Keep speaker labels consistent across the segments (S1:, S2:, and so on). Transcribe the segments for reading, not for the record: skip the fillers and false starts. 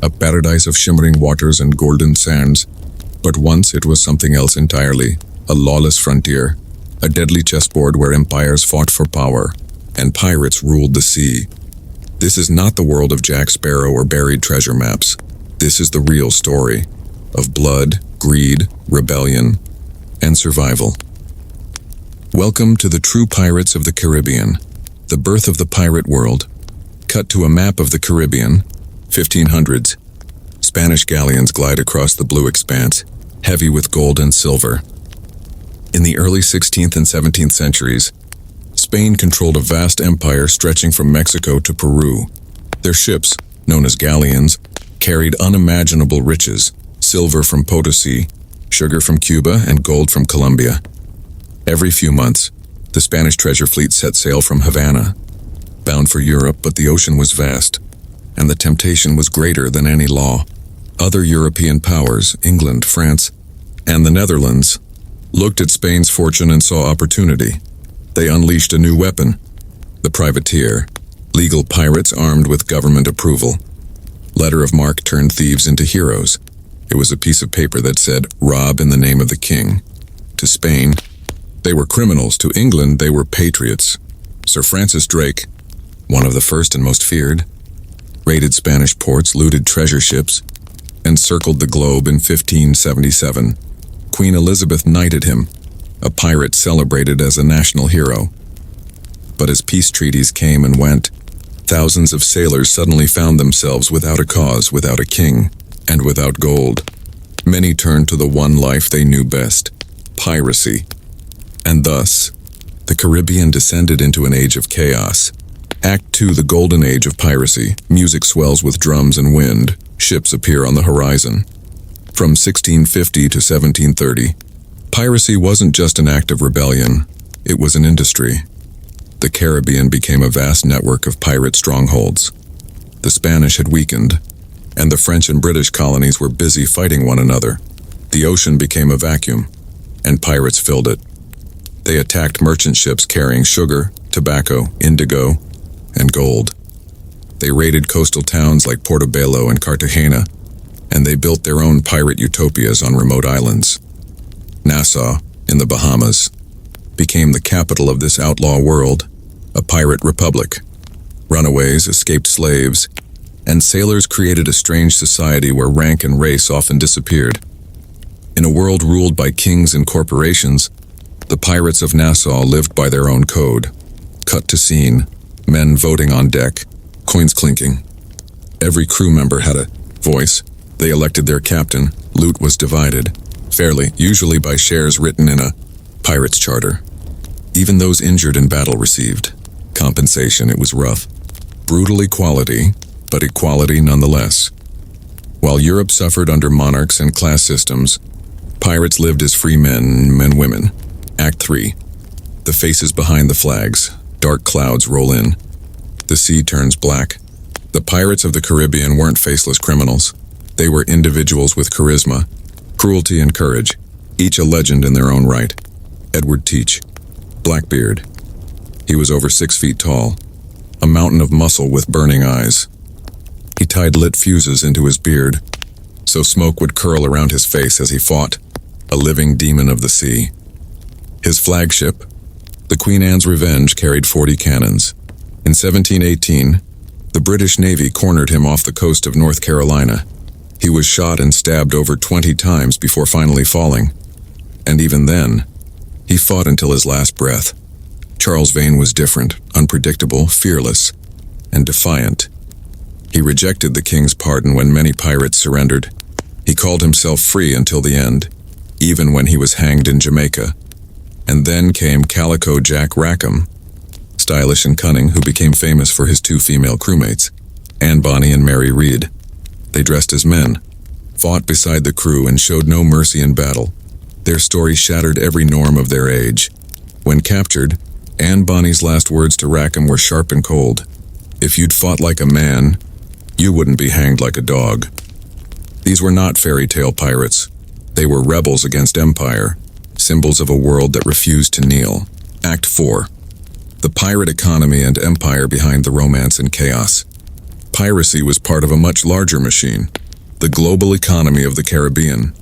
S1: a paradise of shimmering waters and golden sands. But once it was something else entirely, a lawless frontier, a deadly chessboard where empires fought for power, and pirates ruled the sea. This is not the world of Jack Sparrow or buried treasure maps. This is the real story of blood, greed, rebellion, and survival. Welcome to the true pirates of the Caribbean, the birth of the pirate world. Cut to a map of the Caribbean, 1500s. Spanish galleons glide across the blue expanse, heavy with gold and silver. In the early 16th and 17th centuries, Spain controlled a vast empire stretching from Mexico to Peru. Their ships, known as galleons, carried unimaginable riches, silver from Potosi, sugar from Cuba, and gold from Colombia. Every few months, the Spanish treasure fleet set sail from Havana, bound for Europe, but the ocean was vast, and the temptation was greater than any law. Other European powers, England, France, and the Netherlands, looked at Spain's fortune and saw opportunity. They unleashed a new weapon, the privateer, legal pirates armed with government approval. Letter of marque turned thieves into heroes. It was a piece of paper that said, "Rob in the name of the king." To Spain, they were criminals. To England, they were patriots. Sir Francis Drake, one of the first and most feared, raided Spanish ports, looted treasure ships, and circled the globe in 1577. Queen Elizabeth knighted him, a pirate celebrated as a national hero. But as peace treaties came and went, thousands of sailors suddenly found themselves without a cause, without a king, and without gold. Many turned to the one life they knew best, piracy. And thus, the Caribbean descended into an age of chaos. Act 2, the golden age of piracy. Music swells with drums and wind. Ships appear on the horizon. From 1650 to 1730, piracy wasn't just an act of rebellion, it was an industry. The Caribbean became a vast network of pirate strongholds. The Spanish had weakened, and the French and British colonies were busy fighting one another. The ocean became a vacuum, and pirates filled it. They attacked merchant ships carrying sugar, tobacco, indigo, and gold. They raided coastal towns like Portobello and Cartagena, and they built their own pirate utopias on remote islands. Nassau, in the Bahamas, became the capital of this outlaw world, a pirate republic. Runaways, escaped slaves, and sailors created a strange society where rank and race often disappeared. In a world ruled by kings and corporations, the pirates of Nassau lived by their own code. Cut to scene, men voting on deck, coins clinking. Every crew member had a voice. They elected their captain. Loot was divided, fairly, usually by shares written in a pirate's charter. Even those injured in battle received compensation. It was rough. Brutal equality, but equality nonetheless. While Europe suffered under monarchs and class systems, pirates lived as free men and women. Act 3. The faces behind the flags. Dark clouds roll in. The sea turns black. The pirates of the Caribbean weren't faceless criminals. They were individuals with charisma, cruelty, and courage, each a legend in their own right. Edward Teach, Blackbeard. He was over 6 feet tall, a mountain of muscle with burning eyes. He tied lit fuses into his beard, so smoke would curl around his face as he fought, a living demon of the sea. His flagship, the Queen Anne's Revenge, carried 40 cannons. In 1718, the British Navy cornered him off the coast of North Carolina. He was shot and stabbed over 20 times before finally falling. And even then, he fought until his last breath. Charles Vane was different, unpredictable, fearless, and defiant. He rejected the king's pardon when many pirates surrendered. He called himself free until the end, even when he was hanged in Jamaica. And then came Calico Jack Rackham, stylish and cunning, who became famous for his 2 female crewmates, Bonny and Mary Read. They dressed as men, fought beside the crew, and showed no mercy in battle. Their story shattered every norm of their age. When captured, Bonny's last words to Rackham were sharp and cold. "If you'd fought like a man, you wouldn't be hanged like a dog." These were not fairy tale pirates. They were rebels against empire, symbols of a world that refused to kneel. Act 4. The pirate economy and empire behind the romance and chaos. piracy was part of a much larger machine, the global economy of the Caribbean.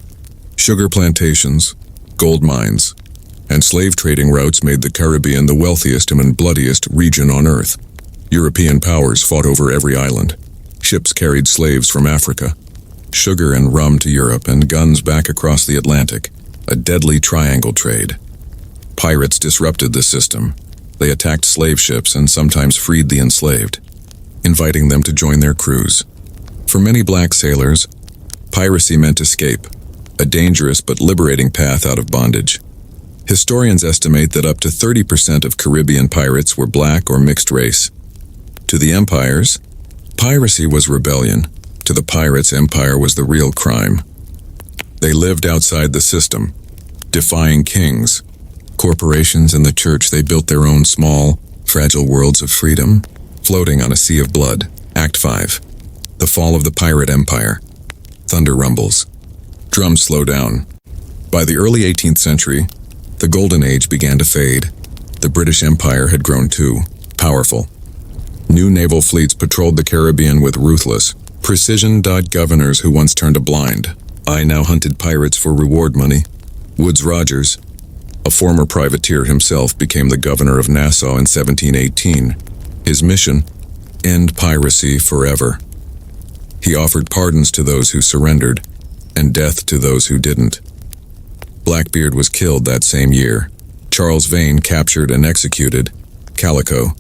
S1: Sugar plantations, gold mines, and slave trading routes made the Caribbean the wealthiest and bloodiest region on Earth. European powers fought over every island. Ships carried slaves from Africa, sugar and rum to Europe, and guns back across the Atlantic, a deadly triangle trade. Pirates disrupted the system. They attacked slave ships and sometimes freed the enslaved, inviting them to join their crews. For many black sailors, piracy meant escape, a dangerous but liberating path out of bondage. Historians estimate that up to 30% of Caribbean pirates were black or mixed race. To the empires, piracy was rebellion. To the pirates, empire was the real crime. They lived outside the system, defying kings, corporations, and the church. They built their own small, fragile worlds of freedom, floating on a sea of blood. Act 5. The fall of the pirate empire. Thunder rumbles. Drums slow down. By the early 18th century, the golden age began to fade. The British Empire had grown too powerful. New naval fleets patrolled the Caribbean with ruthless precision. Governors who once turned a blind eye now hunted pirates for reward money. Woodes Rogers, a former privateer himself, became the governor of Nassau in 1718. His mission: end piracy forever. He offered pardons to those who surrendered, and death to those who didn't. Blackbeard was killed that same year. Charles Vane captured and executed. Calico.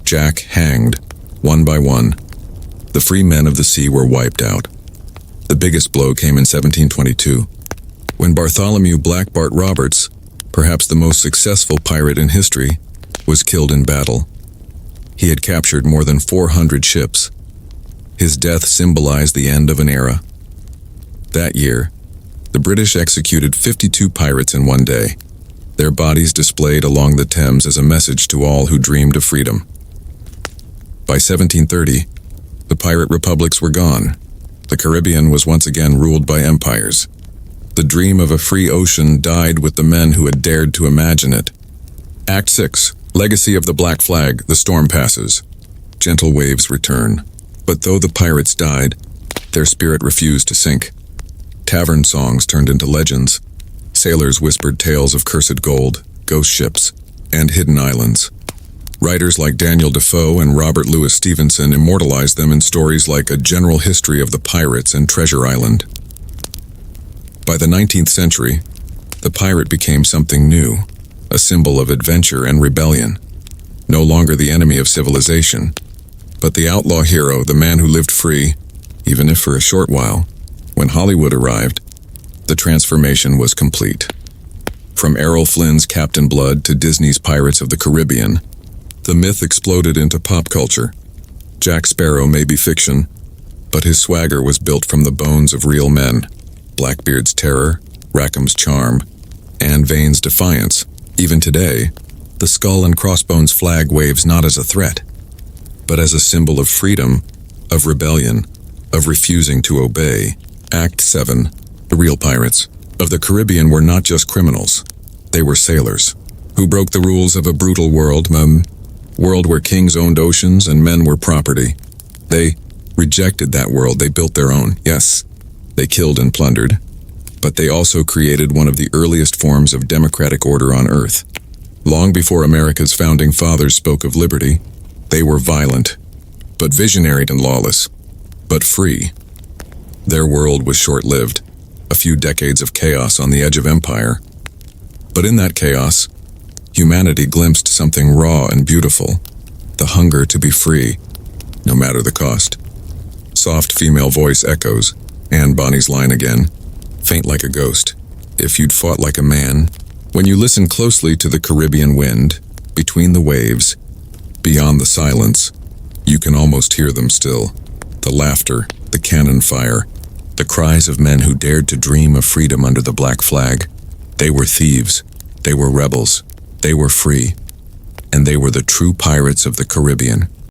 S1: Jack hanged, one by one. The free men of the sea were wiped out. The biggest blow came in 1722, when Bartholomew Black Bart Roberts, perhaps the most successful pirate in history, was killed in battle. He had captured more than 400 ships. His death symbolized the end of an era. That year, the British executed 52 pirates in one day, their bodies displayed along the Thames as a message to all who dreamed of freedom. By 1730, the pirate republics were gone. The Caribbean was once again ruled by empires. The dream of a free ocean died with the men who had dared to imagine it. Act 6. Legacy of the Black Flag. The storm passes. Gentle waves return. But though the pirates died, their spirit refused to sink. Tavern songs turned into legends. Sailors whispered tales of cursed gold, ghost ships, and hidden islands. Writers like Daniel Defoe and Robert Louis Stevenson immortalized them in stories like A General History of the Pirates and Treasure Island. By the 19th century, the pirate became something new, a symbol of adventure and rebellion. No longer the enemy of civilization, but the outlaw hero, the man who lived free, even if for a short while. When Hollywood arrived, the transformation was complete. From Errol Flynn's Captain Blood to Disney's Pirates of the Caribbean, the myth exploded into pop culture. Jack Sparrow may be fiction, but his swagger was built from the bones of real men. Blackbeard's terror, Rackham's charm, and Vane's defiance. Even today, the skull and crossbones flag waves not as a threat, but as a symbol of freedom, of rebellion, of refusing to obey. Act 7. The real pirates of the Caribbean were not just criminals. They were sailors who broke the rules of a brutal world where kings owned oceans and men were property. They rejected that world. They built their own. Yes, they killed and plundered, but they also created one of the earliest forms of democratic order on Earth. Long before America's founding fathers spoke of liberty, they were violent, but visionary and lawless, but free. Their world was short-lived, a few decades of chaos on the edge of empire. But in that chaos, humanity glimpsed something raw and beautiful, the hunger to be free, no matter the cost. Soft female voice echoes, and Bonny's line again, faint like a ghost. If you'd fought like a man. When you listen closely to the Caribbean wind, between the waves, beyond the silence, you can almost hear them still. The laughter, the cannon fire, the cries of men who dared to dream of freedom under the black flag. They were thieves, they were rebels, they were free, and they were the true pirates of the Caribbean.